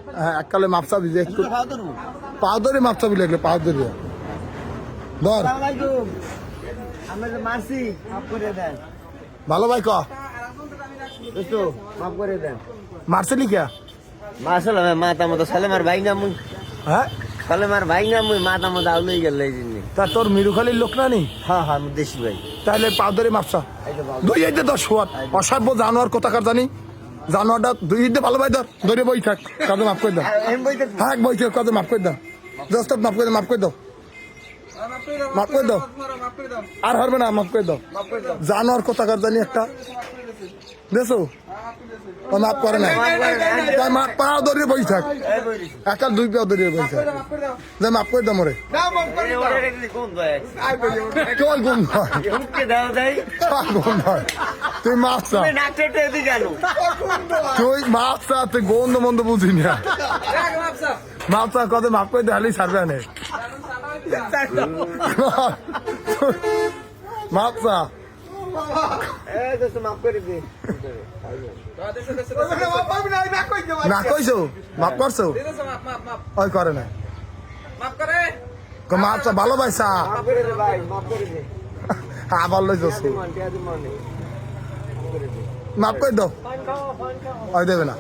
হ্যাঁ এককালে মাপ চাবি যে একটু পাও ধরে মাপ চাবি লাগলে পাও ধরে ধর আমরা যে মারছি মাফ করে দেন ভালো ভাই ক বুঝছো মাফ করে দেন মারছিলি কে মাসল মাথা মতো সালেমার ভাই না মুই হ্যাঁ সালেমার ভাই না মুই মাথা মতো আউলেই গেল এই জন্য তা তোর মিরুখালির লোক না নি হ্যাঁ হ্যাঁ আমি দেশি ভাই তাহলে পাও ধরে মাপসা দুই হাইতে 10 ওয়াট অসভ্য জানোয়ার কোথাকার জানি জানোয়ারটা দুই হাইতে ভালো ভাই ধর ধরে বই থাক কাজে মাফ করে দাও হ্যাঁ বই থাক কাজে মাফ করে দাও জাস্ট মাফ করে দাও মাফ করে দাও মাফ করে দাও আর হারবে না মাফ করে দাও জানোয়ার কোথাকার জানি একটা দেখো ও মাফ করে না তাই মাফ পাও ধরে বই থাক একা দুই পাও ধরে বই থাক যে মাফ করে দাও মরে কই গুণ হয় গুণ হয় তুই মাপ চা তুই মাপ চা তুই গন্ধ মন্দ বুঝি না মাপ চা কত মাপ করে দেখালেই ছাড়বে না মাপ চা না কইছো মাপ করছো ওই করে না মাপ চা ভালো পাইছা আবার লই যাচ্ছ মাপ করে দাও ওই দেবে না